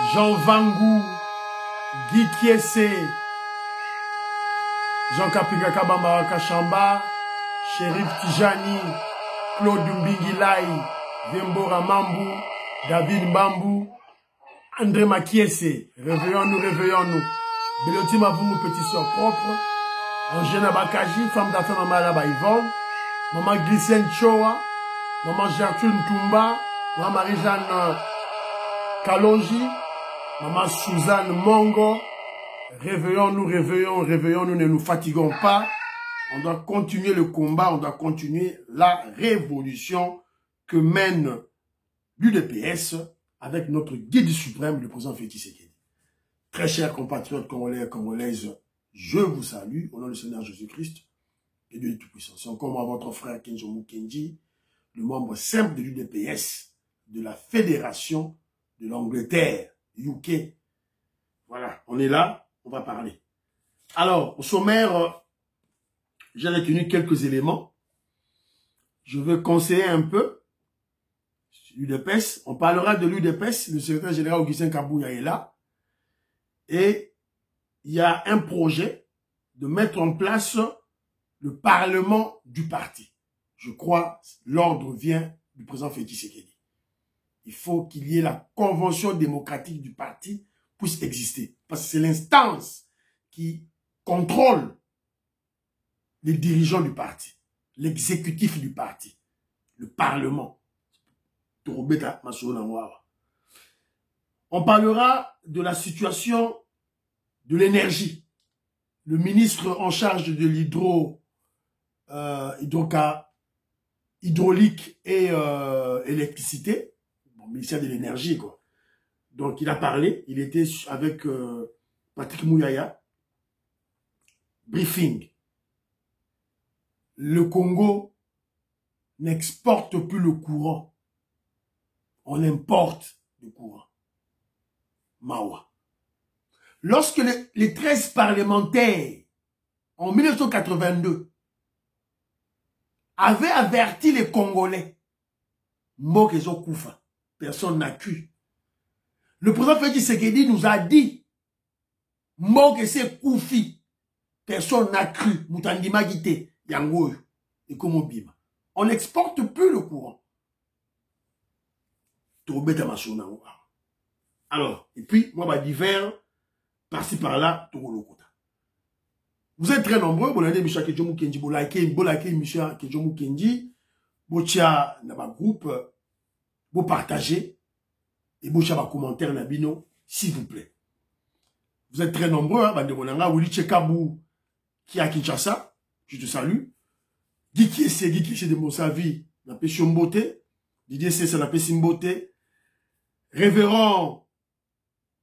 Jean Vangou, Guy Kiese, Jean Kapinga Kabamba Kachamba, Shérif Tijani, Claude Mbingilai, Vembora Mambu, David Mbambu, André Makiese, réveillons-nous, réveillons-nous. Beloti Mavumou, petit soeur propre, Angène Bakaji, femme d'affaires Maman Alaba Yvonne, Maman Glycène Choa, Maman Gertrude Mtumba, Maman Marie-Jeanne Kalonji, Maman Suzanne Mongo. Réveillons-nous, réveillons-nous, ne nous fatiguons pas. On doit continuer le combat, on doit continuer la révolution que mène l'UDPS avec notre guide suprême, le président Félix Tshisekedi. Très chers compatriotes congolais et congolaises, je vous salue au nom du Seigneur Jésus-Christ et de Tout-Puissant. C'est encore moi, votre frère Kenzo Mukendi, le membre simple de l'UDPS, de la Fédération de l'Angleterre, UK. Voilà, on est là, on va parler. Alors, au sommaire, j'ai retenu quelques éléments. Je veux conseiller un peu l'UDPS. On parlera de l'UDPS. Le secrétaire général Augustin Kabouya est là. Et il y a un projet de mettre en place le parlement du parti. Je crois l'ordre vient du président Félix Tshisekedi. Il faut qu'il y ait la convention démocratique du parti puisse exister. Parce que c'est l'instance qui contrôle les dirigeants du parti, l'exécutif du parti, le parlement. On parlera de la situation de l'énergie. Le ministre en charge de hydraulique et électricité, bon, ministère de l'énergie, quoi. Donc il a parlé, il était avec Patrick Mouyaya. Briefing. Le Congo n'exporte plus le courant. On importe le courant. Mawa. Lorsque les 13 parlementaires, en 1982, avaient averti les Congolais, Mokezo Koufa, personne n'a cru. Le président Félix Tshisekedi nous a dit, Mokese Koufi, personne n'a cru, Moutandima Gite, Yangoyo, et Komobima. On n'exporte plus le courant. Alors, et puis, moi, divers, par-ci, par-là, vous êtes très nombreux, vous avez Michel Kedjomou Kenji, vous likez Michel Kedjomou Kenji, vous tia dans ma groupe, vous partagez, et vous tia ma commentaire Nabino, s'il vous plaît. Vous êtes très nombreux, hein, Bandemonanga, Willy Tchekabou, qui est à Kinshasa, je te salue. Guy Kiese de Monsavi, la paix Chombote, Didier Cessa, la paix Simbote, Révérend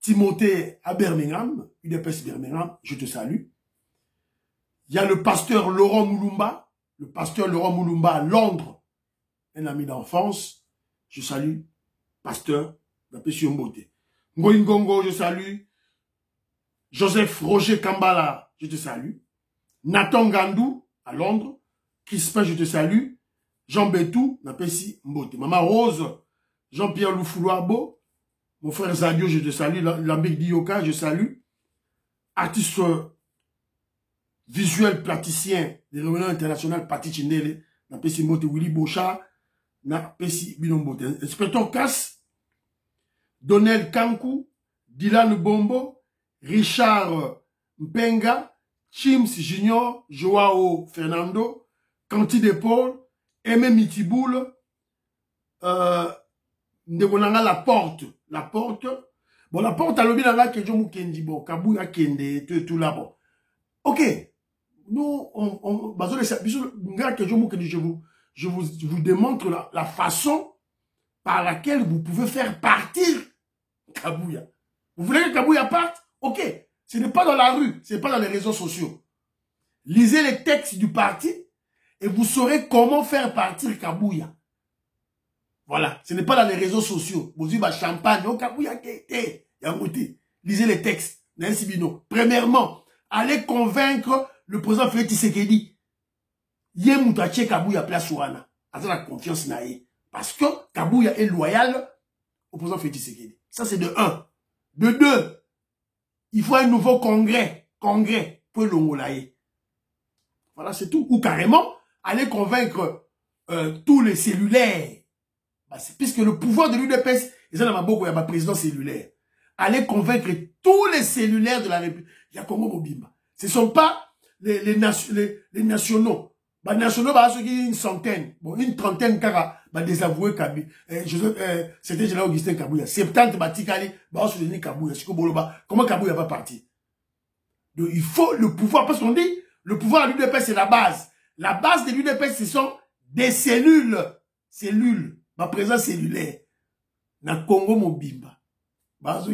Timothée à Birmingham, UDPS Birmingham, je te salue. Il y a le pasteur Laurent Moulumba à Londres, un ami d'enfance, je salue, pasteur, la paix Chombote. Ngoingongo, je salue. Joseph Roger Kambala, je te salue. Nathan Gandou, à Londres. Crispin, je te salue. Jean Betou, Napesi Mbote. Maman Rose, Jean-Pierre Loufoulouabo. Mon frère Zadio, je te salue. Lambek Dioka, je salue. Artiste visuel praticien des réunions internationales, Pati Chindele, Napesi Mbote, Willy Bocha, Napesi Binombote. Inspecteur Kass, Donnel Kankou, Dylan Bombo, Richard Mpenga, Chims Junior, Joao Fernando, Canty de Paul, Aimé Mitiboul, Ndebonanga la porte. Bon, la porte à l'objet d'Anga Kedjomou Kendi, bon, Kabouya Kende, tout là, bon. Ok. Nous, je vous démontre la façon par laquelle vous pouvez faire partir Kabouya. Vous voulez que Kabouya parte? Ok. Ce n'est pas dans la rue, ce n'est pas dans les réseaux sociaux. Lisez les textes du parti et vous saurez comment faire partir Kabouya. Voilà, ce n'est pas dans les réseaux sociaux. Vous dites, champagne, oh Kabouya, lisez les textes. Premièrement, allez convaincre le président Félix Tshisekedi. Yemutache Kabouya place ouana. Avec la confiance naïe. Parce que Kabouya est loyal au président Félix Tshisekedi. Ça, c'est de 1. De deux, il faut un nouveau congrès pour l'Ongolaye. Voilà, c'est tout. Ou carrément, aller convaincre tous les cellulaires. Bah, puisque le pouvoir de l'UDPS, ils ont beaucoup, il y a un président cellulaire. Aller convaincre tous les cellulaires de la République. Il y a Congo Mobimba. Ce ne sont pas les nationaux. Les nationaux, bah, ceux qui une centaine, bon, une trentaine, car bah, désavoué Kabila. C'était général Augustin Kabouya. 70 batikali, bah, on se dit Kabouya. Comment Kabouya va partir? Donc, il faut le pouvoir, parce qu'on dit, le pouvoir de l'UDPS, c'est la base. La base de l'UDPS, ce sont des cellules. Cellules. Ma présence cellulaire. Na Congo Mobimba. Bah,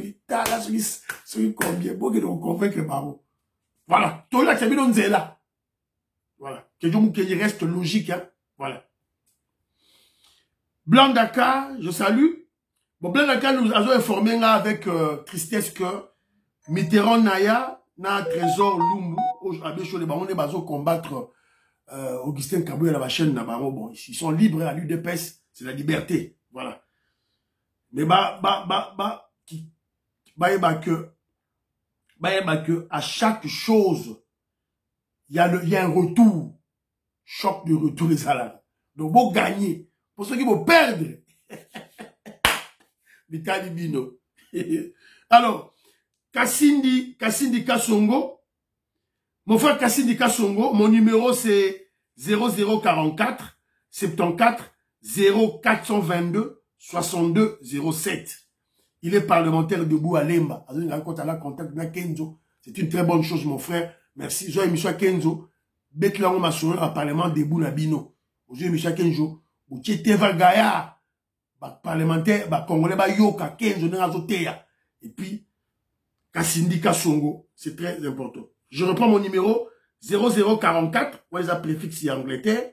ceux combien, bon, qui ont convaincre le barreau. Voilà. Tout là, c'est bien, on là. Voilà. Que je reste logique, hein. Voilà. Blanc Dakar, je salue. Bon, Blanc Dakar nous a informé là avec tristesse que Mitterrand Naya, na Trésor Lumbu, on est basé combattre Augustin Kabouya à la chaîne Navarro. Bon, ils sont libres à l'UDPS, c'est la liberté. Voilà. Mais que à chaque chose, il y a un retour. Choc de retour des salaires. Donc, vous gagnez. Pour ceux qui vont perdre. Vitali Bino. Alors, Kassindi Kassongo. Mon frère Kassindi Kassongo, mon numéro c'est 0044 74 0422 62 07. Il est parlementaire de Boualemba. C'est une très bonne chose, mon frère. Merci. J'ai émission Kenzo. Betlango Massoura à parlement debout na bino. Aujourd'hui, Michel Kenzo. Ou Tchèteva Gaya. Parlementaire, Congolais, Yoka, Kenzo, Nengazoteya. Et puis, Kassindi Kassongo. C'est très important. Je reprends mon numéro 0044. Ouais, les préfixes en Angleterre.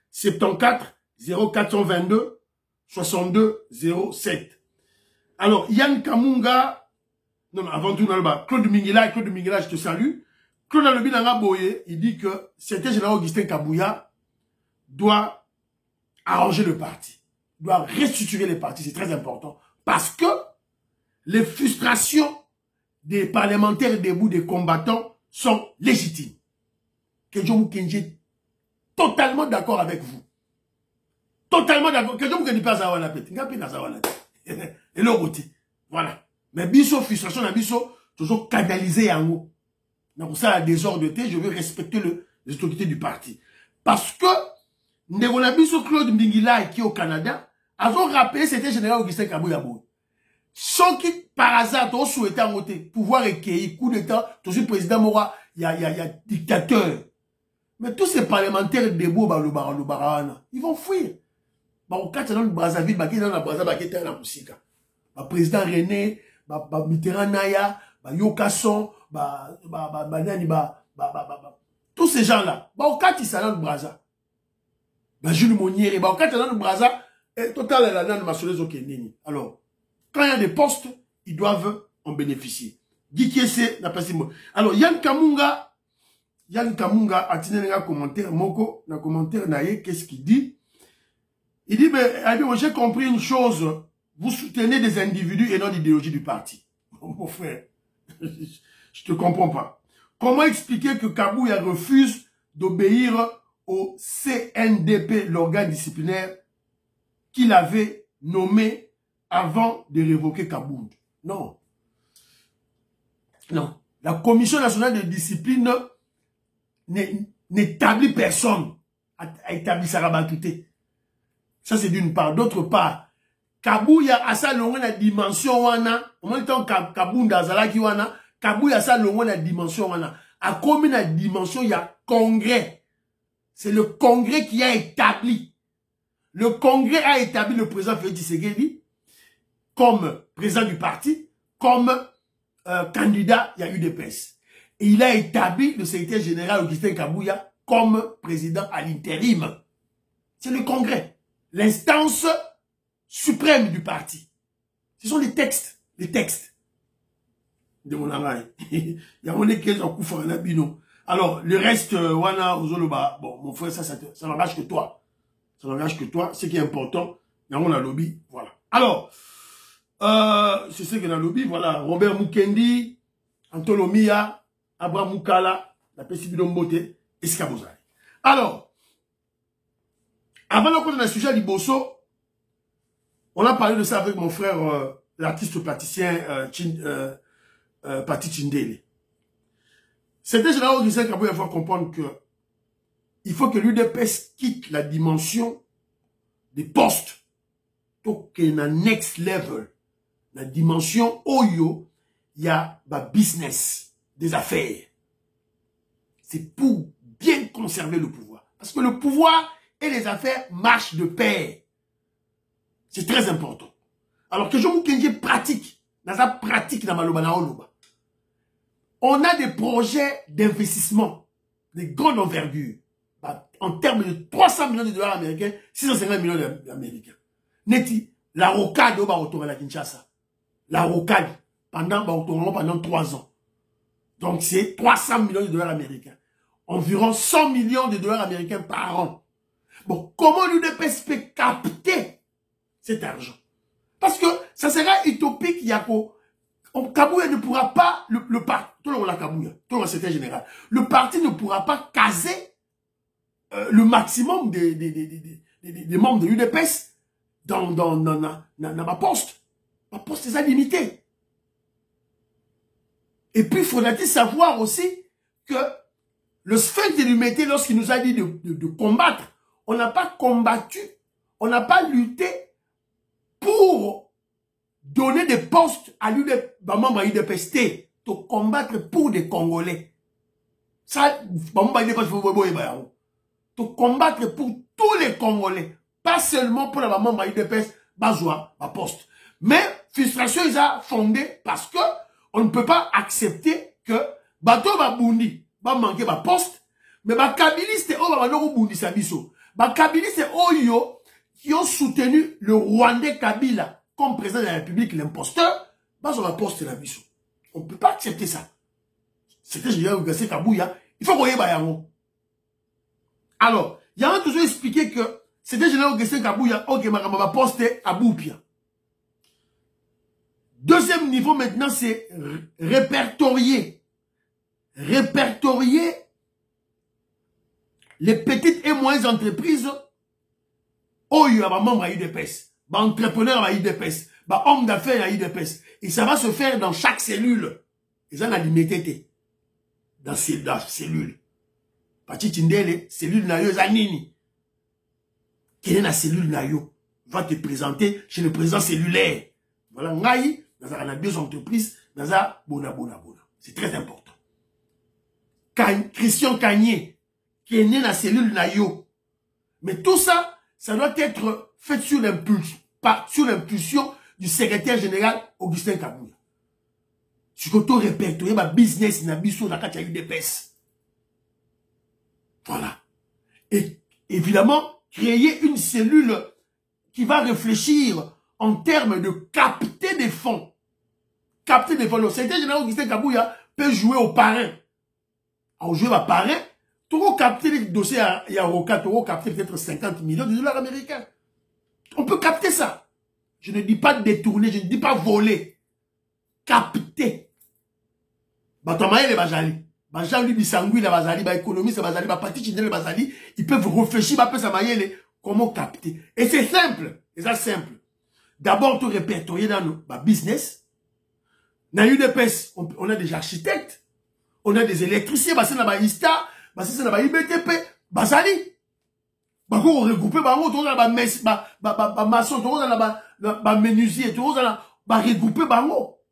74 0422 62 07. Alors, Yann Kamunga. Non, avant tout, Claude Mingila, je te salue. Claude Alobinanga Boye, il dit que c'était général Augustin Kabouya doit arranger le parti, doit restructurer les partis, c'est très important. Parce que les frustrations des parlementaires debout, des combattants, sont légitimes. Kedjomou Kenji, totalement d'accord avec vous. Totalement d'accord. Kedjomou Kenji pas à la pète. Ngapi na zawana. Et le côté. Voilà. Mais biso, frustration, na biso, toujours canalisé en haut. Donc ça, la désordreté, je veux respecter les autorités du parti. Parce que, Ndegolabiso Claude Mbingila qui est au Canada, a rappelé c'était général Augustin Kabouya. Sans qui, par hasard, ont souhaité en voter, pouvoir recueillir, coup d'état, toujours président Mora, il y a dictateur. Mais tous ces parlementaires debout, ils vont fuir. Au cas de Brazzaville, président René, Mitterrand Naya, Yokasson, tous ces gens-là, au cas de Salan Brazza, Jules Monnier, au cas de Salan Brazza, total la nana masolezo kenini. Alors, quand il y a des postes, ils doivent en bénéficier. Guy Kiese n'a pas si mot. Alors, Yann Kamunga a tenu un commentaire, Moko, dans commentaire naïe, qu'est-ce qu'il dit? Il dit, mais j'ai compris une chose, vous soutenez des individus et non l'idéologie du parti. Mon frère, je te comprends pas. Comment expliquer que Kabouya refuse d'obéir au CNDP, l'organe disciplinaire qu'il avait nommé avant de révoquer Kabound? Non. Non. La Commission nationale de discipline n'établit personne à établir sa rabatouté. Ça, c'est d'une part. D'autre part, Kabouya a sa longue la dimension wana. En même temps, Kabound a sa qui wana. Kabouya a sa longue la dimension wana. A combien la dimension, il y a congrès. C'est le congrès qui a établi. Le congrès a établi le président Félix Tshisekedi comme président du parti, comme candidat, il y a eu des PES. Et il a établi le secrétaire général Augustin Kabouya comme président à l'intérim. C'est le congrès, l'instance suprême du parti. Ce sont les textes, de mon amaï. Il y a mon équipe en coup la bino. Alors, le reste, wana, ozoloba, bon, mon frère, ça n'engage que toi. Ça n'engage que toi. Ce qui est important, dans mon lobby, voilà. Alors, c'est ce que dans le lobby, voilà, Robert Mukendi, Antolomia, Abraham Mukala, la Pessibidombote, Escabozari. Alors, avant de continuer le sujet du Bosso, on a parlé de ça avec mon frère, l'artiste plasticien Pati Chindele. C'était général Augustin Kabouya, il faut comprendre que il faut que l'UDPS quitte la dimension des postes pour qu'il y ait un next level. La dimension Oyo, il y a un business, des affaires. C'est pour bien conserver le pouvoir. Parce que le pouvoir et les affaires marchent de pair. C'est très important. Alors que je vous dis pratique, dans la pratique dans Maloba na Oloba. On a des projets d'investissement de grande envergure. En termes de 300 millions de dollars américains, 650 millions d'américains. Neti, la rocade au retour à la Kinshasa. La rocade pendant 3 ans. Donc c'est 300 millions de dollars américains. Environ 100 millions de dollars américains par an. Bon, comment l'UDPS peut capter cet argent? Parce que ça sera utopique, Yako. Kabouya ne pourra pas, le parti, tout le monde la Kabouya, tout le secrétaire général, le parti ne pourra pas caser le maximum des membres de l'UDPS dans ma poste. Ma poste est limitée. Et puis, il faudrait savoir aussi que le sphinx de l'humanité, lorsqu'il nous a dit de combattre, on n'a pas combattu, on n'a pas lutté pour donner des postes à membres de l'UDPS, pour combattre pour des Congolais. Ça, pour combattre pour tous les Congolais, pas seulement pour les membres de l'UDPS, bazoua, ma poste. Mais, frustration, ils ont fondé parce que on ne peut pas accepter que bateau va bundi, va manquer ma poste, mais ma kabiliste oh va no bundi sabiso. Ma kabiliste oh yo qui ont soutenu le Rwandais Kabila comme président de la République, l'imposteur, bah sur la poste la biso. On ne peut pas accepter ça. C'était génial Augustin Kabouya, il faut qu'on y aille. Alors, il y a toujours expliqué que c'était général Augustin Kabouya, ok, ma poste à Boupia. Deuxième niveau maintenant, c'est répertorier. Répertorier les petites et moyennes entreprises. Oh, il y a un membre à l'UDPS, un entrepreneur à l'UDPS, un homme d'affaires à l'UDPS. Et ça va se faire dans chaque cellule. Ils ont la limité dans la cellule. Pati Tindele, cellule nayo zanini. Quelle est la cellule nayo? Va te présenter chez le président cellulaire. Voilà, ngai. Dans la deux entreprises, dans la bona. C'est très important. Christian Kanye, qui est né dans la cellule Nayo. Mais tout ça, ça doit être fait sur l'impulsion du secrétaire général Augustin Kabouya. Tu peux tout répertorier ma business na biso na katia UDPS. Voilà. Et évidemment, créer une cellule qui va réfléchir en termes de capter des fonds. Capter des fonds. Le secrétaire général Augustin Kabouya peut jouer au parrain. En jouer au parrain, tu vas capter les dossiers à Yaroka, tu vas capter peut-être 50 millions de dollars américains. On peut capter ça. Je ne dis pas détourner, je ne dis pas voler. Capter. Batamaye les Bajali. Bajali Bisangui, la Bazali, économiste, la Bazali, Pati Chindele, la Bazali, ils peuvent réfléchir, comment capter. Et c'est simple. Et ça simple. D'abord, tout répertorier dans nos business. Dans l'UDPS, on a des architectes, on a des électriciens, on a des ISTA, on a des IBTP, Basali. On regrouper, on a des maçons, on a des menuisiers, on a regrouper,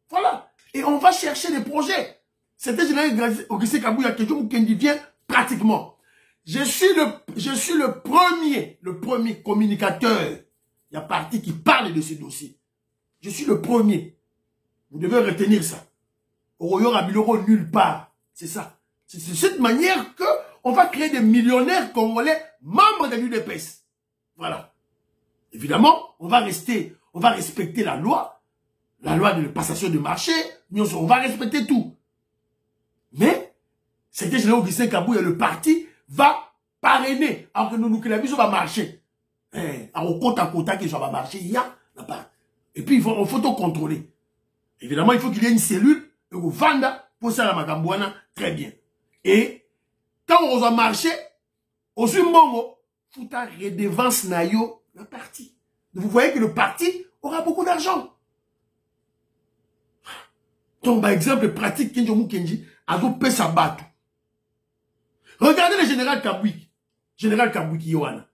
voilà. Et on va chercher des projets. C'était général Augustin Kabouya qui vient pratiquement. Je suis le premier communicateur. Il y a parti qui parle de ce dossier. Je suis le premier. Vous devez retenir ça. Oroyo Rabiloro nulle part. C'est ça. C'est de cette manière que on va créer des millionnaires congolais membres de l'UDPS. Voilà. Évidemment, on va respecter la loi de passation de marché. On va respecter tout. Mais, c'était général Augustin Kabouya, le parti va parrainer. Alors que nous, la mission va marcher. Alors, compte à compte qui va marcher, il y a pas. Et puis, il faut tout contrôler. Évidemment, il faut qu'il y ait une cellule, et vous vanda pour ça la Magambouana, très bien. Et, quand on va marcher, au Zumbongo, il faut une redevance nayo, le parti. Vous voyez que le parti aura beaucoup d'argent. Donc, par exemple, pratique Kenji Mukenji, Azo Pesa Batu. Regardez le général Kabouik. Général Kabouik Yohana.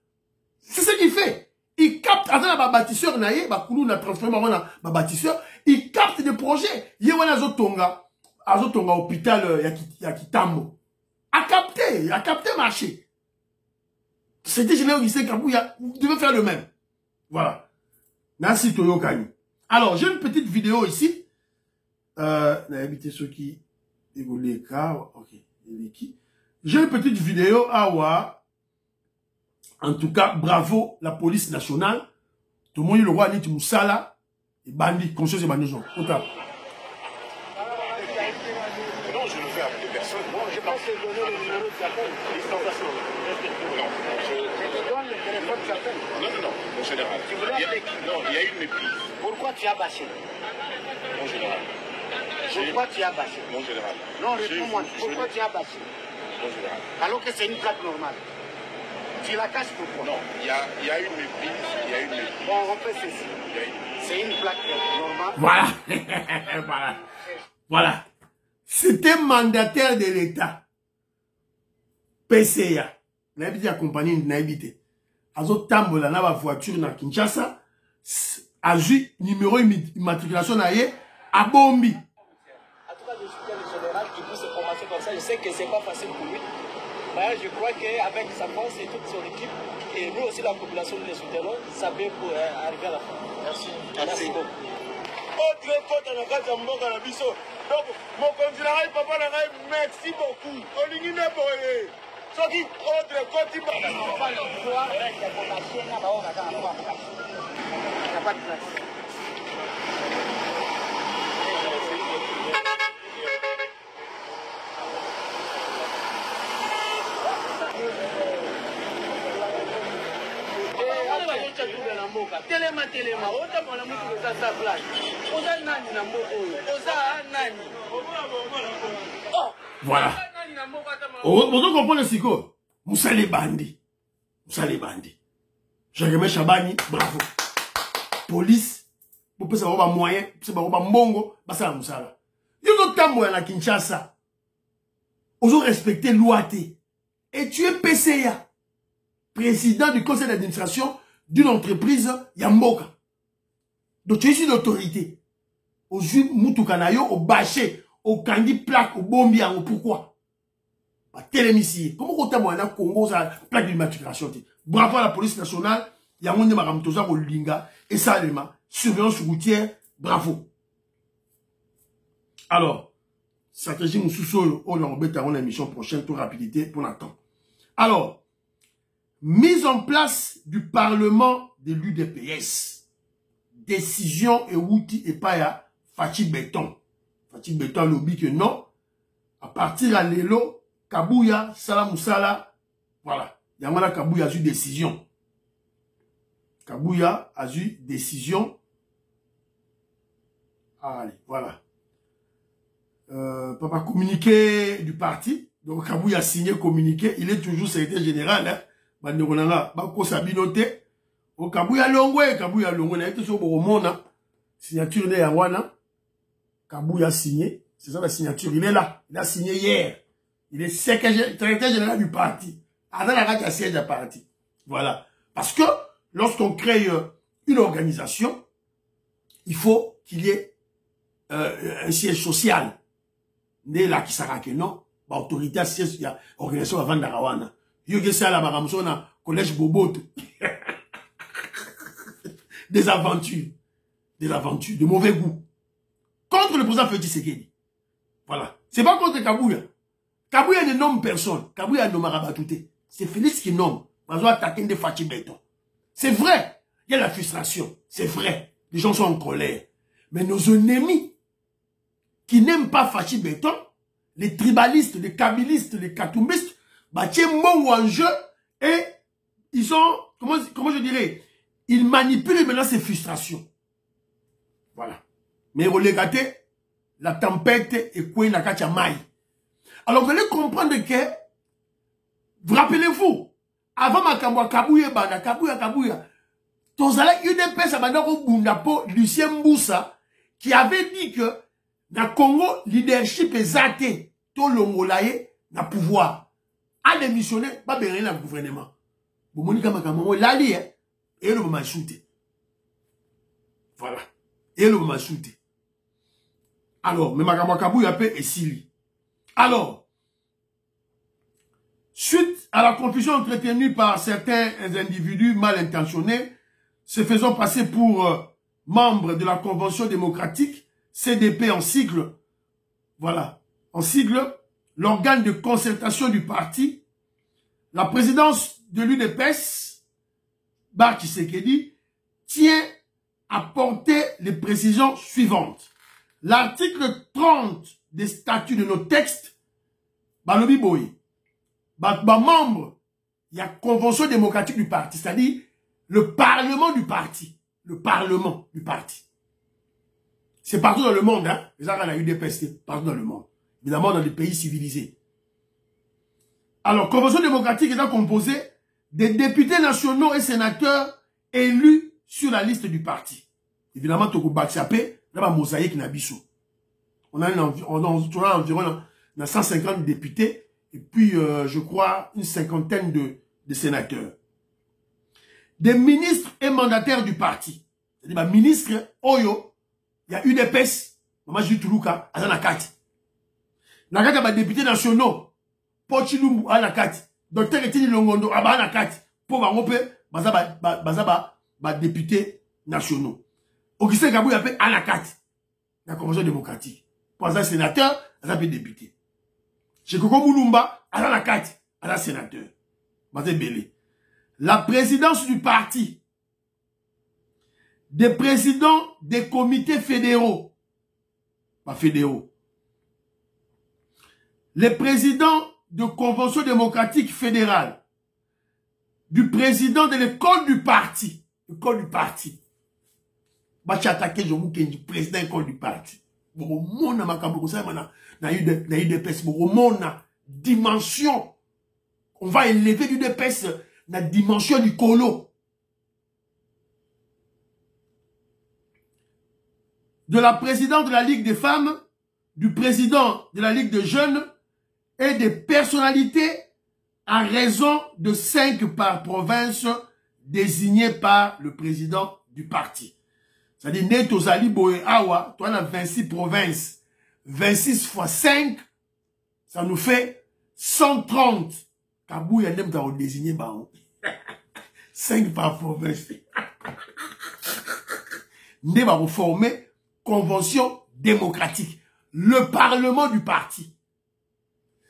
C'est ce qu'il fait. Il capte, avant la bâtisseur, Bakoulou n'a transformé en bâtisseur, il capte des projets. Yohana Azotonga hôpital Yakitambo. A capté marché. C'était général lycée Kabouya, vous devez faire le même. Voilà. Merci Toyo Kani. Alors, j'ai une petite vidéo ici. N'habitez ceux qui évoluent les cas. Ok. J'ai une petite vidéo. En tout cas, bravo la police nationale. Tout le monde le roi Niti Moussala. Et bandit, conscience et bandit. Non, je ne fais appeler personne. Moi, je pense que donner le numéro de appel. Distanciation. Non, je te donne le téléphone de appel. Non, mon général. Tu voulais appeler qui? Non, il y a une méprise. Pourquoi tu as bâché? Mon général. Pourquoi tu as bâché? Mon général. Non, réponds-moi. Pourquoi tu as bâché? Mon général. Alors que c'est une plaque normale. Tu la caches pourquoi? Non, il y a une méprise. Bon, on fait ceci. C'est une plaque normale. Voilà. Voilà. C'était mandataire de l'État. PCA. N'habite accompagné n'habite. Azo tambola na voiture na Kinshasa. A vu numéro immatriculation na ye à Bombi. En tout cas, je soutiens le général qui peut se commencer comme ça. Je sais que c'est pas facile pour lui. Mais je crois qu'avec sa force et toute son équipe, et nous aussi la population nous les soutenons, ça peut pour arriver à la fin. Merci beaucoup. Autre côté dans la case de Mboka na biso. Donc mon général papa na ngai merci beaucoup. Olingi na boye. Soki autre côté ba na pas le droit de combattre na ba on a pas de place. Telema, ota mwana mutu koza sa place. Oza nani na moko oyo? Oza nani? Voilà. Vous comprenez ce que Moussa les bandits. Jérémy Chabani, bravo. Police, vous pouvez savoir moyen, vous pouvez savoir mbongo, ça la Moussa. Yo no tambo na Kinshasa. Ozo respecter loi. Et tu es PCA, président du conseil d'administration d'une entreprise Yamboka. Donc tu es une autorité. Au juif Moutoukanayo, au bâché, au kandi plaque, au bombi, pourquoi? Bah, télémissier. Comment on t'a moyen Congo, ça plaque d'immatriculation? Bravo à la police nationale, Yamonde Maramtosa, au Linga, et Salema, surveillance routière, bravo. Alors, stratégie Moussoussol, on va remettre à l'émission prochaine, tout rapidité, pour l'instant. Alors, mise en place du Parlement de l'UDPS. Décision et outil et pas à Fatih Béton. Fatih Béton lobby que non. À partir à l'élo, Kabouya, Salamoussala, voilà. Yamana Kabouya a eu décision. Kabouya a eu décision. Allez, voilà. Papa communiqué du parti. Donc Kabouya a signé communiqué. Il est toujours secrétaire général. Hein. Bako Sabinote. O Kabouya Longwe. Kabouya Longwe. Na été sur Boromona. Signature de Yawana. Kabouya a signé. C'est ça la signature. Il est là. Il a signé hier. Il est secrétaire général du parti. Avant la rate à siège du parti. Voilà. Parce que lorsqu'on crée une organisation, il faut qu'il y ait un siège social. Né là qui sera que non. Autorité à siège, il y a organisation avant d'Arawana. Il y a ça là, Maramsona, collège Boboto. Des aventures. De mauvais goût. Contre le président Félix Tshisekedi. Voilà. C'est pas contre Kabouya. Kabouya ne nomme personne. Kabouya nomme Rabatouté. C'est Félix qui nomme. Mazo attaquer des Fatih Béton. C'est vrai. Il y a la frustration. C'est vrai. Les gens sont en colère. Mais nos ennemis qui n'aiment pas Fatih Béton, les tribalistes, les kabylistes, les katoumbistes, bah tiens mon en jeu et ils ont, comment je dirais, ils manipulent maintenant ces frustrations. Voilà. Mais relégaté, la tempête est quoi na kacha mai. Alors vous allez comprendre que, vous rappelez-vous, avant Makambwa Kabouya Bana, Kabouya, Tozala UDPS Abandako Bundapo, Lucien Mboussa, qui avait dit que, na Congo, leadership est zaté, to l'ongolaye, na pouvoir. A démissionné, pas bien dans le gouvernement. Vous monika Makamamo, l'ali, et le m'a shooté. Voilà. Et le m'a shooté. Alors, mais Makambwa Kabouya est Sili. Alors, suite à la confusion entretenue par certains individus mal intentionnés, se faisant passer pour membres de la Convention démocratique, CDP en sigle, voilà, en sigle, l'organe de concertation du parti, la présidence de l'UDPS, Bar Tshisekedi, tient à porter les précisions suivantes. L'article 30 des statuts de nos textes, Balobi Boy, membre, il y a Convention démocratique du parti, c'est-à-dire le Parlement du parti. Le Parlement du parti. C'est partout dans le monde, hein. Les gens, on a eu des pestes partout dans le monde. Évidemment, dans les pays civilisés. Alors, Convention démocratique est composée des députés nationaux et sénateurs élus sur la liste du parti. Évidemment, Toko Baksapé, là, mosaïque Nabiso. On a environ 150 députés et puis, je crois, une cinquantaine de sénateurs. Des ministres et mandataires du parti. C'est-à-dire, ministre, Oyo, il y a UDPS, Maman Jutuluka, Azanakati. Nakati, il y a des députés nationaux, Pochilumbu, Anakati, Dr. Etini Longondo, Anakati, pour Barope, Bazaba, députés nationaux. Augustin Kabou, il y a Anakati, la Convention démocratique. Pour un sénateur, il y a député. Chez Koko Moulumba, Anakati, un sénateur. Bazé Belé. La présidence du parti, des présidents des comités fédéraux, pas fédéraux, les présidents de convention démocratique fédérale, du président de l'école du parti, bah tu attaqué je vous du président de l'école du parti, dimension, on va élever du DPS la dimension du colo. De la présidente de la Ligue des femmes, du président de la Ligue des jeunes et des personnalités à raison de 5 par province désignées par le président du parti. C'est-à-dire, Neto Zali Boé Awa, toi, on a 26 provinces. 26 fois 5, ça nous fait 130. Kabou Yanem t'a désigné Baon. 5 par province. Nous va former convention démocratique. Le parlement du parti.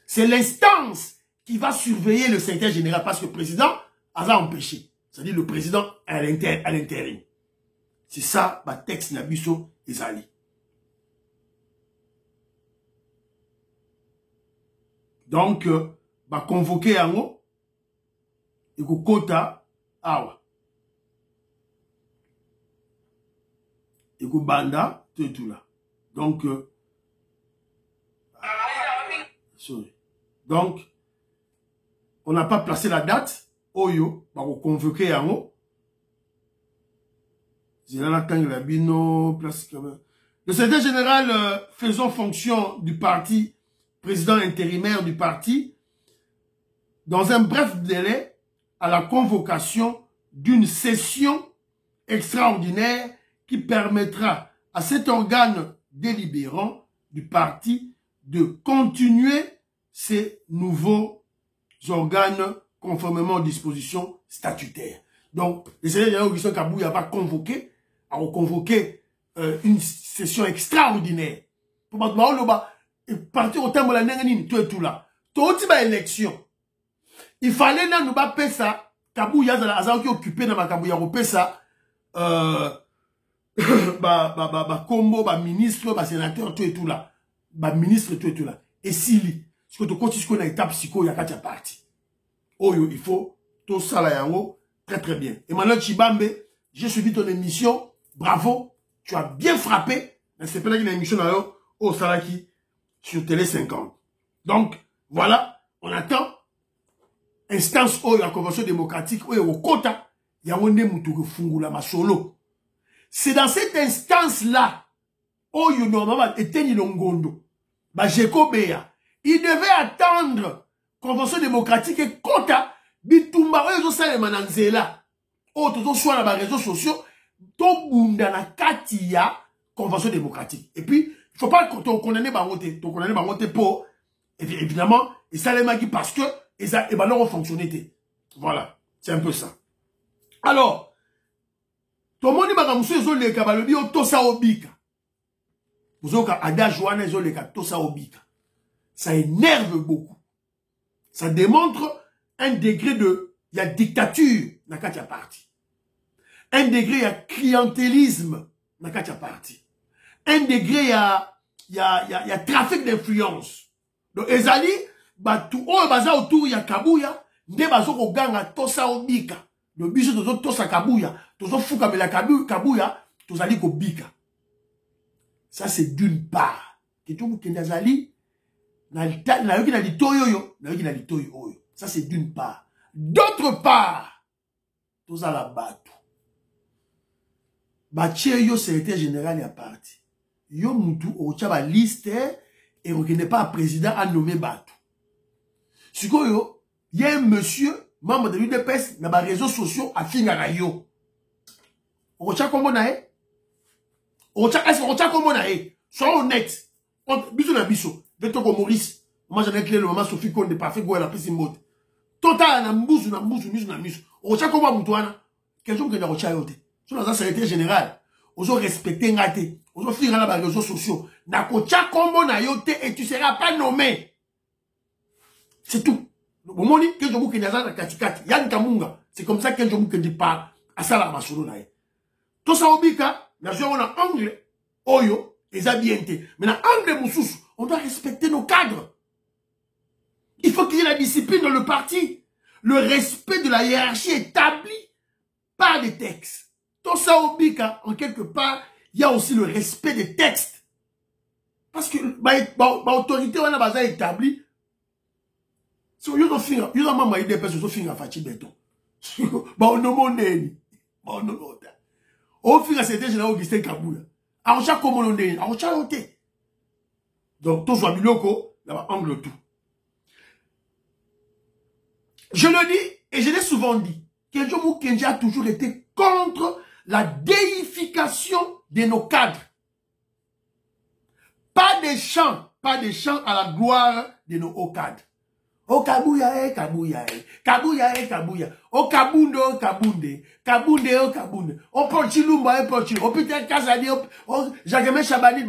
C'est l'instance qui va surveiller le secrétaire général parce que le président a empêché. C'est-à-dire le président à l'intérim. C'est ça, ma texte Nabiso Ezali. Donc, va convoquer en haut et que quota awa et que banda tout là. Donc sorry. Donc on n'a pas placé la date oyo va convoquer en haut. Le secrétaire général faisant fonction du parti, président intérimaire du parti, dans un bref délai, à la convocation d'une session extraordinaire qui permettra à cet organe délibérant du parti de continuer ces nouveaux organes conformément aux dispositions statutaires. Donc, le secrétaire général Augustin Kabouya va convoquer, une session extraordinaire. Pour partir au terme de la néganine, tout là. Tout élection. Il fallait nous pas ça. Kabouya a occupé dans ma Kabouya ça. Combo, ministre, sénateur, tout là. Ministre, tout là. Et si, ce que tu continues à étape psycho, il y a qu'à parti. Oh, il faut tout ça là, très très bien. Emmanuel Chibambe, j'ai suivi ton émission. Bravo. tu as bien frappé. C'est pas une émission au Salaki sur Télé 50. Donc, voilà, on attend. Instance où la Convention démocratique, où il y a au quota, il y a un moutouk fungula masolo. C'est dans cette instance-là, où il y a normalement été Nilongondo, Bajeko Beya. Il devait attendre Convention démocratique et quota, bitumba, où il y a ça, mananzela. Oh, tout soit dans les réseaux sociaux, tout bunda na katia Convention démocratique. Et puis, il ne faut pas condamner Bangote, pour, évidemment, et ça les magi parce que, et ça, et ben, leur fonctionnalité. Voilà. C'est un peu ça. Alors, tout le monde dit, bah, monsieur, zo leka, bah, le bio, tosa obika. Vous avez ada joana, zo leka, tosa obika. Ça énerve beaucoup. Ça démontre un degré de, il y a dictature, dans katia parti. Un degré, il y a clientélisme, dans katia parti. Un degré, il y a trafic d'influence. Donc, ezali, bah, tout, oh, baza autour, il y a Kabuya, nde bazo ko ganga, tosa obika. Le biso, tosa Kabuya, tosa fuka, mais la Kabuya, tosali ko bika. Ça, c'est d'une part. Ça, c'est d'une part. D'autre part, tosa la batou. Bachie yo, secrétaire général, y a parti. Yo, moutou, au tchaba liste, et on n'est pas président à nommer batou. Si yo, il y a un monsieur, membre de l'UDPS, dans les réseaux sociaux, à Fingarayo. On tient comment on a? On tient comment on a? Sois honnête. Bisous na bisous. Veto ko Maurice. Moi j'en ai clé le maman Sophie Konde parfait go la prise mode. Total na mbuzu na misu. On tient comment mutwana? Quelqu'un qui est dans yote. Sur la secrétaire général. On doit respecter ngate. On doit finir dans les réseaux sociaux. Na ko tient comment na yote et tu seras pas nommé. C'est tout. Au moment où je vous dis que Yann Kamunga, c'est comme ça que je vous dis pas à ça la masolo nae. Tout ça obika, na joué on a anglais, oyo, et habienté. Mais dans anglais moussous, on doit respecter nos cadres. Il faut qu'il y ait la discipline dans le parti. Le respect de la hiérarchie établie par des textes. Tout ça obika, en quelque part, il y a aussi le respect des textes. Parce que l'autorité on a besoin établie. So you don't finger, you don't mama ide person so finger fachi beton. Ba onomo neni. Ba onomo ta. O finger c'était général Augustin Kabuya. A ocha komo neni, a ocha yote. Donc to so biloko, là angle tout. Je le dis et je l'ai souvent dit, Kenjo Mukenji a toujours été contre la déification de nos cadres. Pas des chants à la gloire de nos hauts cadres. O Kabuya, Kabuya, Kabuya, Kabuya, o Kabundo, Kabunde, Kabunde, o Kabunde, o Porchilumba, Porchilumba, o Peter Kazadi, o Jacques Chabani,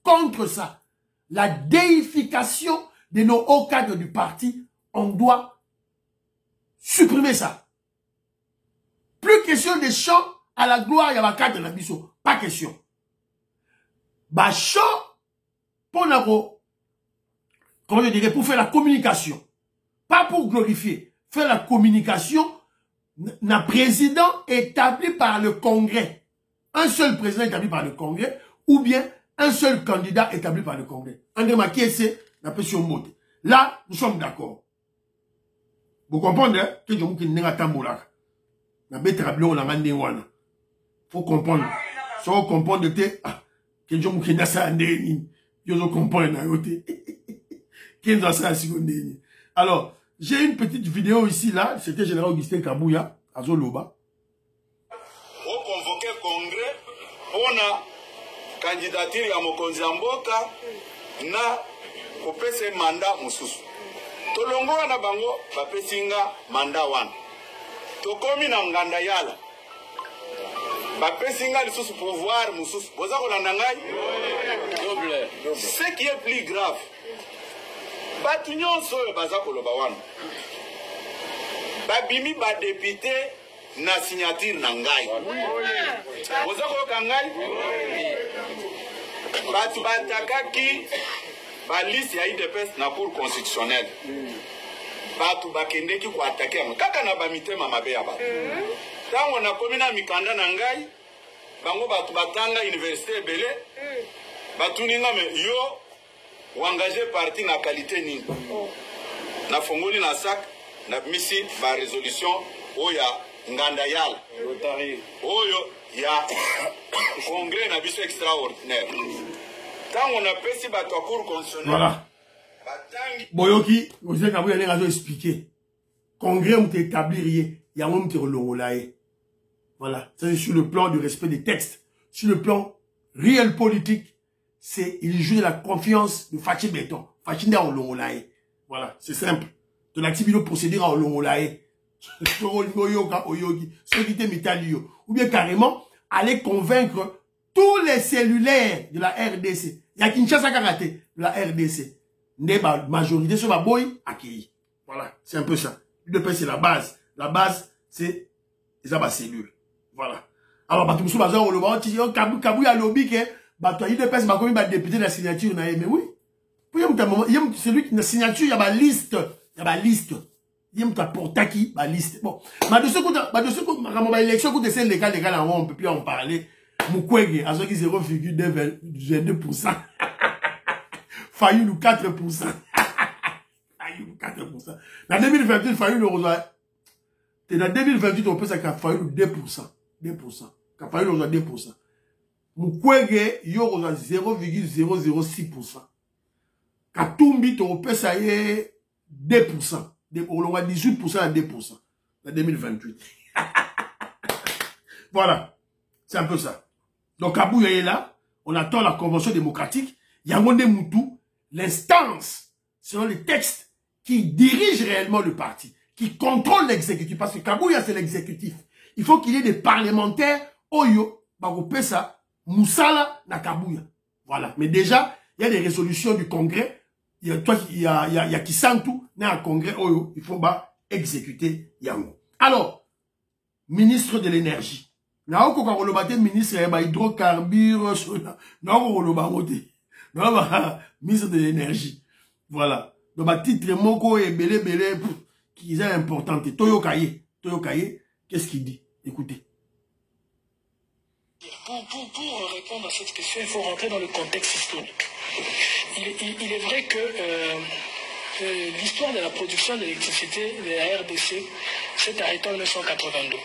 contre ça. La déification de nos hauts cadres du parti, on doit supprimer ça. Plus question de chants à la gloire, il y a la cadre de la biso. Pas question. Bah, chant, pour comment je dirais, pour faire la communication. Pas pour glorifier. Faire la communication d'un président établi par le Congrès. Un seul président établi par le Congrès, ou bien un seul candidat établi par le Congrès. André Makiese, la pression monte. Là, nous sommes d'accord. Vous comprenez, hein? Que je vous dis, faut comprendre. Si vous comprenez, que je vous dis, vous comprenez. Alors, j'ai une petite vidéo ici, là. C'était général Augustin Kabuya, à Zoloba. Vous convoquez le congrès pour la candidature à Mokonzi Mboka na kopesa mandat mususu. Tolongo wana bango bapesinga mandat wana. Tokomi na nganda yala. Bapesinga lisusu pouvoir mususu. Boza kolanda ngai? Ce qui est plus grave. Batu nyonso baza koloba wana. Babimi ba député na signature na ngai. Boza koyoka ngai? Batu batakaki ba liste ya IDPS na cour constitutionnelle. Batu bakendeki ko attaquer kaka na ba mitema mabe ya ba. Tango na komi na mikanda na ngai bango batanga université belé batuninga me yo engagé parti na qualité nini na fongoli na sac na misi ba résolution oya nganda yala oyo ya congrès na biso extraordinaire tant on a pesi ba to cour constitutionnel voilà boyoki vous avez avez raison expliquer congrès ont établi ya on te relongolaye voilà ça c'est sur le plan du respect des textes sur le plan réel politique c'est il joue de la confiance de Fachi Béton Fachi nda olongolaye voilà c'est simple de l'activité procédure à olongolaye ou bien carrément aller convaincre tous les cellulaires de la RDC. Il y a Kinshasa qui a raté de la RDC. La majorité sur la boy accueilli. Voilà, c'est un peu ça. Le pays c'est la base. La base c'est les abats cellules. Voilà. Alors bah tout le monde le monde dit Kabou ya lobby que bah toi il dépasse bah comme il va député la signature na mais oui. C'est lui qui la signature il y a ma liste, il y a ma liste. Il y a pour Taki, ma liste. Bon, mais de ce côté, ma élection, côté c'est légal, on peut plus en parler. Mukwege, à ce qui 0,22%. Faillu nous 4%. Faillu nous 4%. Dans 2028, faillu nous rejoindre. Dans 2028, on peut ça qu'a faillu nous 2%. 2%. Qu'a faillu nous 2%. Mukwege, yo rejoindre 0,006%. Qu'a Tumbi, on peut ça y est 2%. On a 18% à 2% en 2028. Voilà. C'est un peu ça. Donc, Kabouya est là. On attend la convention démocratique. Yangonde Moutou, l'instance, selon les textes, qui dirige réellement le parti, qui contrôle l'exécutif. Parce que Kabouya, c'est l'exécutif. Il faut qu'il y ait des parlementaires, Oyo, Bagopesa, Moussala, na Kabouya. Voilà. Mais déjà, il y a des résolutions du Congrès. Il y a qui sent tout, dans un congrès, il faut exécuter Yango. Alors, ministre de l'énergie. Na oko ka kolobate ministre ya hydrocarbures, na oko kolobamote. Na ministre de l'énergie. Voilà. Donc ba titre moko et belé qui est important. Toyo Kaye, qu'est-ce qu'il dit? Écoutez. Pour répondre à cette question, il faut rentrer dans le contexte historique. Il est vrai que l'histoire de la production d'électricité de la RDC s'est arrêtée en 1982.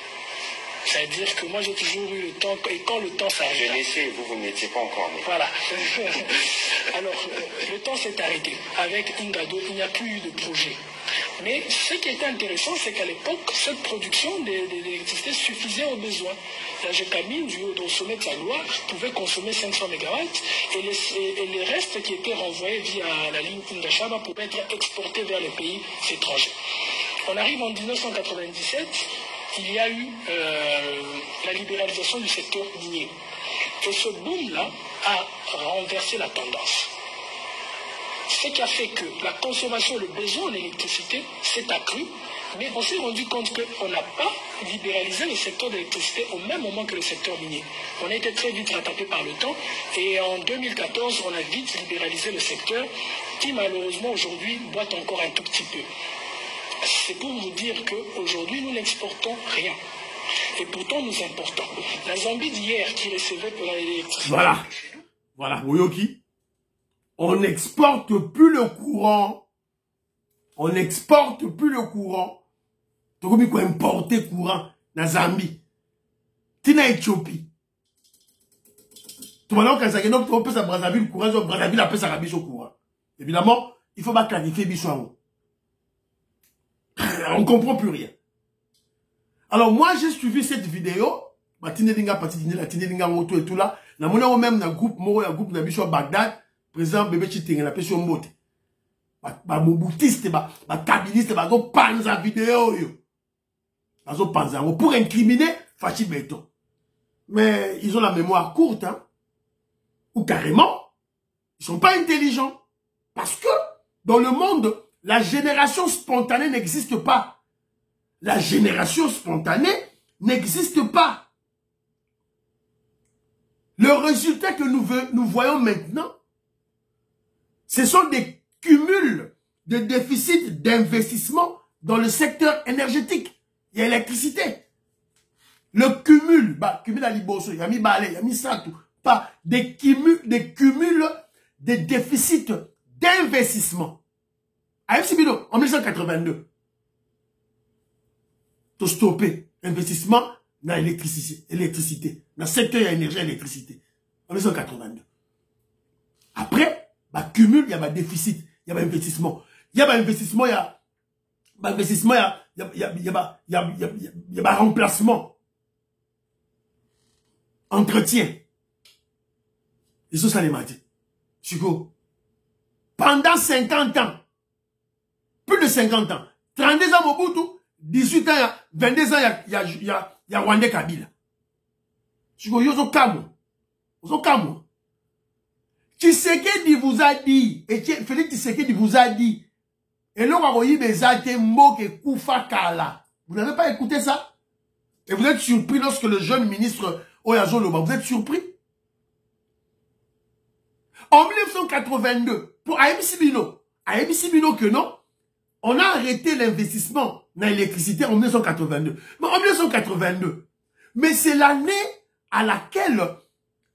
C'est-à-dire que moi j'ai toujours eu le temps, et quand le temps s'arrête... Je l'ai fait, vous n'étiez pas encore. Mais... Voilà. Alors, le temps s'est arrêté. Avec Ingado, il n'y a plus eu de projet. Mais ce qui était intéressant, c'est qu'à l'époque, cette production d'électricité suffisait aux besoins. La GECAMI, au sommet de sa loi, pouvait consommer 500 MW et les restes qui étaient renvoyés via la ligne Ingashaba pouvaient être exportés vers les pays étrangers. On arrive en 1997, il y a eu la libéralisation du secteur minier. Et ce boom-là a renversé la tendance. Ce qui a fait que la consommation, le besoin en électricité s'est accru, mais on s'est rendu compte qu'on n'a pas libéralisé le secteur de l'électricité au même moment que le secteur minier. On a été très vite rattrapé par le temps et en 2014, on a vite libéralisé le secteur qui malheureusement aujourd'hui boite encore un tout petit peu. C'est pour vous dire qu'aujourd'hui, nous n'exportons rien. Et pourtant, nous importons. La Zambie d'hier qui recevait pour l'électricité... Voilà, Boyoki. On n'exporte plus le courant. On n'exporte plus le courant. Donc, on peut importer courant dans Zambie. Tina Éthiopie. Tout le monde, quand on peut ça Brazzaville, courant, Brazzaville appelle ça Rabiche au courant. Évidemment, il faut pas clarifier Bissouan. On ne comprend plus rien. Alors, moi, j'ai suivi cette vidéo. Tinelinga, la Tinelinga, moto et tout là. Na mona même dans groupe, un groupe de Bissou Bagdad. Président Bébé Chiting, la personne mote. Ba moboutiste, ba kabiliste, ba zo panza vidéo yo. Ba zo panza pour incriminer Fachi Béton. Mais ils ont la mémoire courte, hein. Ou carrément, ils sont pas intelligents. Parce que dans le monde, la génération spontanée n'existe pas. La génération spontanée n'existe pas. Le résultat que nous voyons maintenant, ce sont des cumuls de déficit d'investissement dans le secteur énergétique et électricité. Le cumul, bah, cumul à Liboso, il y a mis balai, il y a mis ça tout. Pas des cumuls des déficits d'investissement. AFC Bino, en 1982, tu stoppé investissement dans l'électricité, dans le secteur de l'énergie et l'électricité. En 1982. Après, bah, cumul, il y a un déficit, il y a un investissement. Il y a un investissement, il y a un investissement, il y a un remplacement. Entretien. Et ça les m'a dit. Chico, pendant 50 ans, plus de 50 ans, 32 ans Mobutu, 18 ans, 22 ans, il y a Rwandais Kabila. Chico, yo so kamo. Yo so kamo. Tshisekedi vous a dit, et Félix Tshisekedi vous a dit, et l'on a voyé Bezate Mboke Koufa Kala. Vous n'avez pas écouté ça? Et vous êtes surpris lorsque le jeune ministre Oyazo Loba, vous êtes surpris? En 1982, pour AMC Bino que non, on a arrêté l'investissement dans l'électricité en 1982. Mais en 1982, mais c'est l'année à laquelle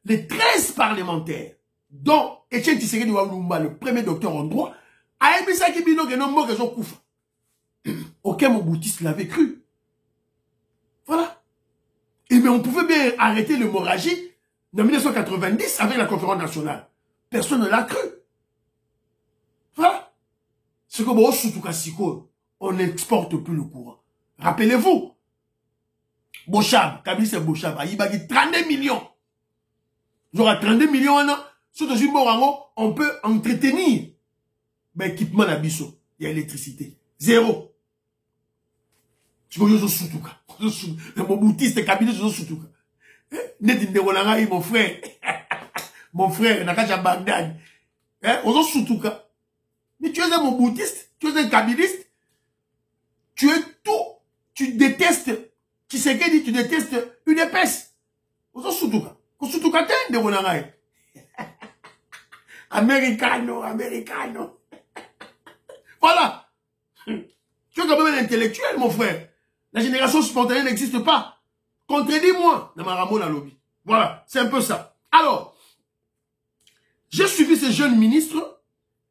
les 13 parlementaires, dont Etienne Tshisekedi Walumba, le premier docteur en droit, AMC Bino que non, moi que j'en couffe. Aucun Mobutis l'avait cru. Voilà. Et mais on pouvait bien arrêter l'hémorragie en 1990 avec la conférence nationale. Personne ne l'a cru. Voilà. C'est comme au Soutoukasiko, on n'exporte plus le courant. Rappelez-vous. Bochab, Kabila c'est Bochab, il a 32 millions. Genre 32 millions, surtout sur Morango, on peut entretenir l'équipement d'Abisso. Il y a l'électricité. Zéro. Je veux dire, Soutouka. Mon boutiste, Kabila, je veux Soutouka. Mon frère. Mon frère, Nakaja Bagdad. On a Soutouka. Mais tu es un boutiste, tu es un kabiliste. Tu es tout. Tu détestes. Tu sais qu'elle dit, tu détestes une épaisse. On a Soutouka. On Soutouka, t'es de Ronangaï. Americano. Voilà. Tu es quand même un intellectuel, mon frère. La génération spontanée n'existe pas. Contredis-moi dans ma ramon à lobby. Voilà, c'est un peu ça. Alors, j'ai suivi ces jeunes ministres.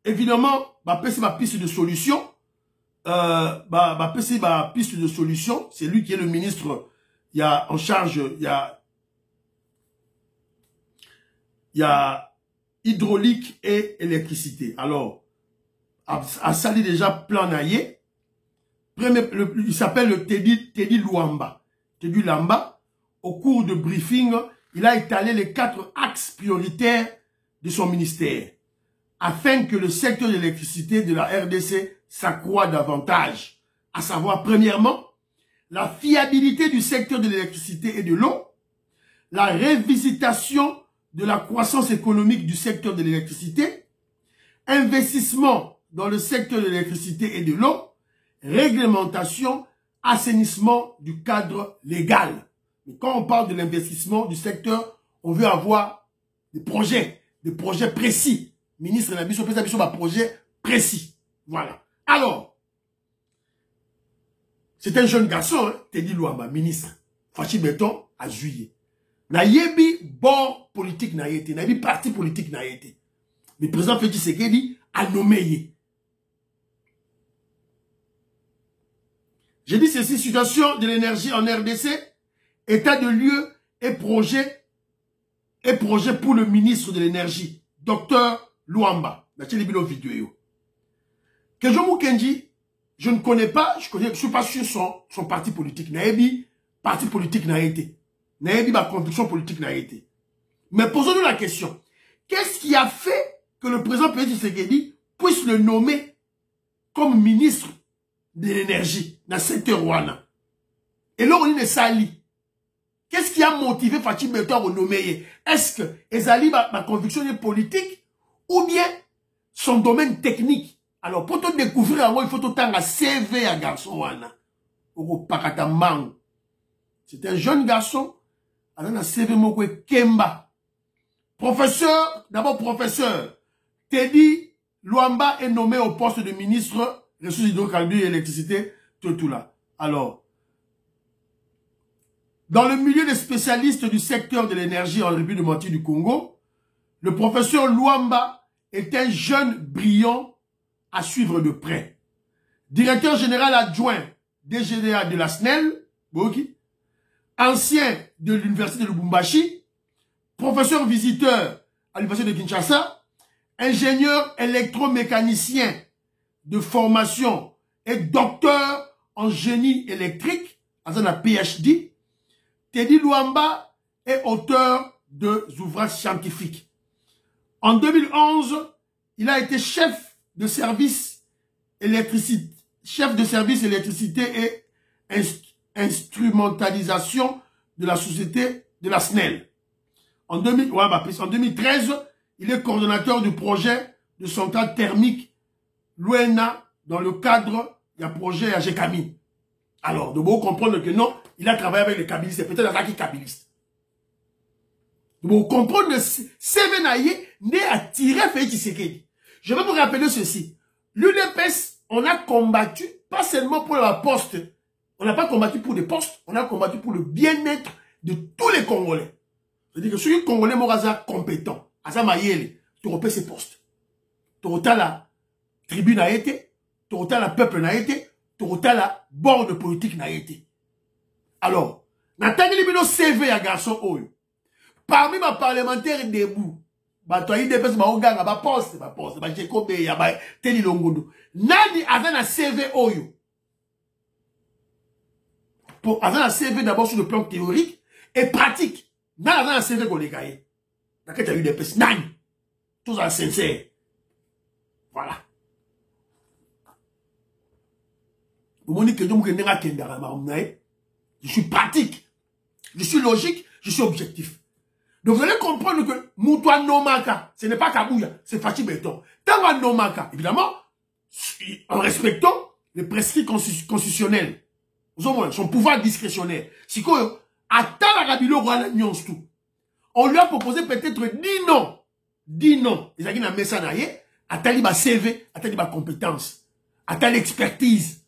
Évidemment, ma piste de solution. Piste de solution. C'est lui qui est le ministre. Il y a en charge, il y a hydraulique et électricité. Alors, à Sali déjà plan naillé. Il s'appelle le Teddy Luamba. Teddy Luamba, au cours de briefing, il a étalé les 4 axes prioritaires de son ministère, afin que le secteur de l'électricité de la RDC s'accroît davantage. À savoir, premièrement, la fiabilité du secteur de l'électricité et de l'eau, la révisitation de la croissance économique du secteur de l'électricité, investissement dans le secteur de l'électricité et de l'eau, réglementation, assainissement du cadre légal. Mais quand on parle de l'investissement du secteur, on veut avoir des projets précis. Ministre Nabiso, projet précis. Voilà. Alors, c'est un jeune garçon, hein, Teddy Luamba, ministre. Fachi Beton, à juillet. Nayebi bord politique na été, nayebi parti politique na été. Mais le président Félix Tshisekedi a nommé. J'ai dit ceci, situation de l'énergie en RDC, état de lieu et projet pour le ministre de l'énergie, docteur Luamba. Que je Kenji, je ne connais pas, je suis pas sûr son parti politique. Naebi, parti politique n'a été. Naebi, ma conviction politique n'a été. Mais posons-nous la question. Qu'est-ce qui a fait que le président Félix Tshisekedi puisse le nommer comme ministre de l'énergie dans le secteur Rwanda? Et là, on est sali. Qu'est-ce qui a motivé Fachi Beton à renommer? Est-ce que Ezali, ma conviction est politique ou bien son domaine technique? Alors, pour te découvrir, il faut autant un CV à garçon Rwanda. C'est un jeune garçon. Alors, un CV Moko Kemba. Professeur, d'abord professeur. Teddy Luamba est nommé au poste de ministre ressources hydrocarbures et électricité, tout là. Alors, Dans le milieu des spécialistes du secteur de l'énergie en République démocratique du Congo, le professeur Luamba est un jeune brillant à suivre de près. Directeur général adjoint DGDA de la SNEL, ancien de l'université de Lubumbashi, professeur visiteur à l'université de Kinshasa, ingénieur électromécanicien de formation et docteur en génie électrique, à un PhD. Teddy Luamba est auteur d'ouvrages scientifiques. En 2011, il a été chef de service électricité et instrumentalisation de la société de la SNEL. En 2013, il est coordonnateur du projet de centrale thermique Luena dans le cadre d'un projet à Gekami. Alors, de vous comprendre que non, il a travaillé avec les kabilistes, c'est peut-être un qui kabiliste. De vous comprendre que Sevenaye n'est attiré Félix Tshisekedi. Je vais vous rappeler ceci. L'UDPS, on a combattu, pas seulement pour la poste, on n'a pas combattu pour des postes, on a combattu pour le bien-être de tous les Congolais. C'est-à-dire que ceux qui Congolais sont compétents, à ça maïele, tu repères ces postes. Tu repères la tribune a été, tu repères la peuple n'a été, tu repères la borne politique n'a été. Alors, Nathalie Libino CV à garçon Oyo. Parmi ma parlementaire debout, Batoyi DPS Maonganga, ba poste, ba Chekobe, ya ba Teli Longondo. Nani avait un CV Oyo. Pour avoir un CV d'abord sur le plan théorique et pratique. Nani avait un CV qu'on les gagne. Dans quel cas tu as eu des DPS, nani. Tous en sincère. Voilà. Vous me dites que je suis pratique, je suis logique, je suis objectif. Donc vous allez comprendre que Moutoua Nomaka, ce n'est pas Kabouya, c'est Fachi Béton. Tawa Nomaka, évidemment, en respectant les prescrits constitutionnels, son pouvoir discrétionnaire. Si quoi, on lui a proposé peut-être 10 noms. 10 noms. Il a dit que ça n'a pas de CV, à tali compétence, à tali expertise.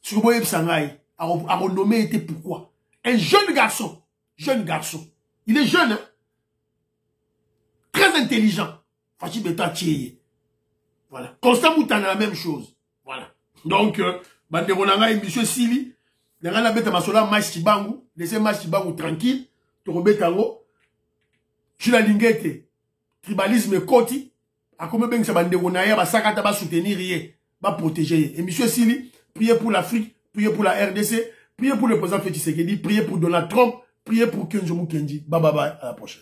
Sur Boyeb Sangaï, à renommer était pourquoi? Un jeune garçon. Il est jeune, hein? Très intelligent. Fachi Beta Tcheye. Voilà. Constant Moutana, la même chose. Voilà. Donc, Banderonanga et M. Sili, Nangana Beta Masola, Machibangu, laissez Machibangu tranquille, Torobetango, Chula Lingete, tribalisme Koti, à combien ben ça Banderonaya, ba Sakata ba soutenir rien, ba protéger. Et M. Sili, priez pour l'Afrique, priez pour la RDC, priez pour le président Félix Tshisekedi, priez pour Donald Trump, priez pour Kenjomu Kenji. Bye bye bye, à la prochaine.